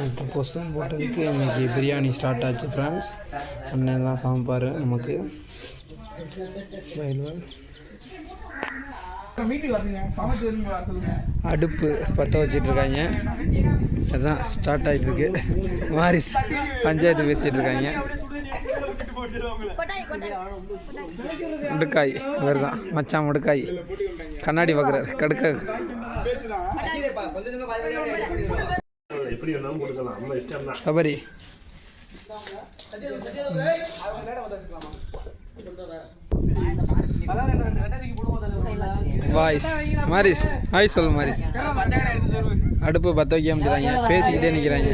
இப்போ பொசன் போட்டதுக்கு இன்றைக்கி பிரியாணி ஸ்டார்ட் ஆச்சு ஃப்ரெண்ட்ஸ். அண்ணன் தான் சமைப்பார் நமக்கு. அடுப்பு பற்ற வச்சிட்ருக்காங்க. அதுதான் ஸ்டார்ட் ஆகிட்டுருக்கு. வாரிஸ் பஞ்சாயத்து பேசிகிட்ருக்காங்க. முடுக்காய் இவர் தான் மச்சான். முடுக்காய் கண்ணாடி பார்க்குறாரு. கடுக்க சபரி வாய்ஸ் மாரிஸ் ஹாய் சொல்லு மாரிஸ். அடுப்பு பற்ற வைக்க முடியாங்க, பேசிக்கிட்டே நிற்கிறாங்க.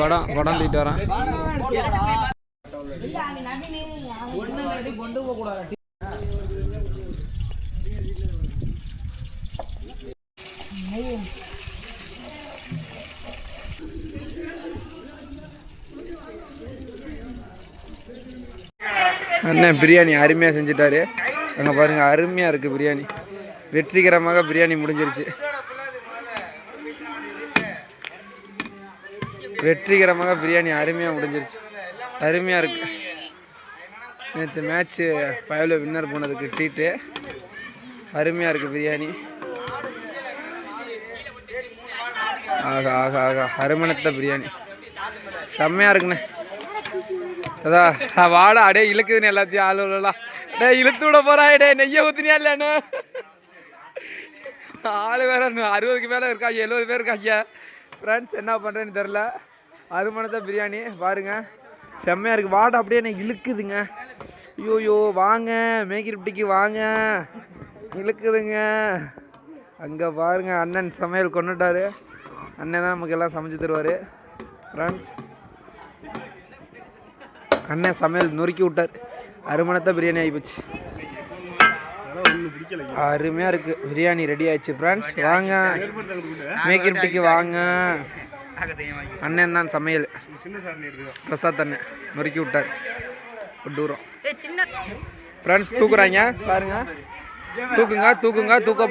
குடம் தூக்கிட்டு வரான். அண்ணன் பிரியாணி அருமையாக செஞ்சுட்டாரு. அங்கே பாருங்கள், அருமையாக இருக்குது பிரியாணி. வெற்றிகரமாக பிரியாணி முடிஞ்சிருச்சு. வெற்றிகரமாக பிரியாணி அருமையாக முடிஞ்சிருச்சு. அருமையாக இருக்குது. நேற்று மேட்ச்சு 5ல் வின்னர் போனதுக்கு ட்ரீட்டு. அருமையாக இருக்குது பிரியாணி. ஆகா ஆகா ஆகா, அருமணத்த பிரியாணி செம்மையாக இருக்குண்ணே. அதான் வாடா அடே இழுக்குதுன்னு எல்லாத்தையும் ஆளுலாம் டே இழுத்து விட போகிறாய். டே நெய்யை ஊற்றினியா இல்லைன்னு ஆள் வேறு 60க்கு மேலே இருக்காங்க, 70 பேர் இருக்காங்க ஃப்ரெண்ட்ஸ். என்ன பண்ணுறேன்னு தெரில. அருமணத்த பிரியாணி பாருங்கள், செம்மையாக இருக்குது. வாடா அப்படியே எனக்கு இழுக்குதுங்க. ஐயோயோ வாங்க மேக்கிரிப்பட்டிக்கு வாங்க, இழுக்குதுங்க. அங்கே பாருங்கள், அண்ணன் சமையல் கொண்டுட்டார். அண்ணன் தான் நமக்கு எல்லாம் சமைச்சு தருவார் ஃப்ரெண்ட்ஸ். அண்ணன் சமையல் நொறுக்கி விட்டார். அருமணத்த பிரியாணி ஆகிப்போச்சு. அருமையாக இருக்குது. பிரியாணி ரெடி ஆயிடுச்சு ஃப்ரெண்ட்ஸ். வாங்க மேக்கிரிப்பட்டிக்கு வாங்க. அண்ணன் தான் சமையல். பிரசாத் அண்ணன் நொறுக்கி விட்டார். தூரம் ஃப்ரெண்ட்ஸ் தூக்குறாங்க பாருங்க. தூக்குங்க தூக்குங்க, தூக்க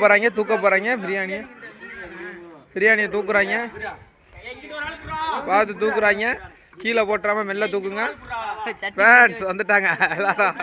போகிறாங்க பிரியாணியை தூக்குறாங்க. பார்த்து தூக்குறாங்க, கீழே போட்டுறாம மெல்ல தூக்குங்க ஃப்ரெண்ட்ஸ். வந்துட்டாங்க எல்லாரும்.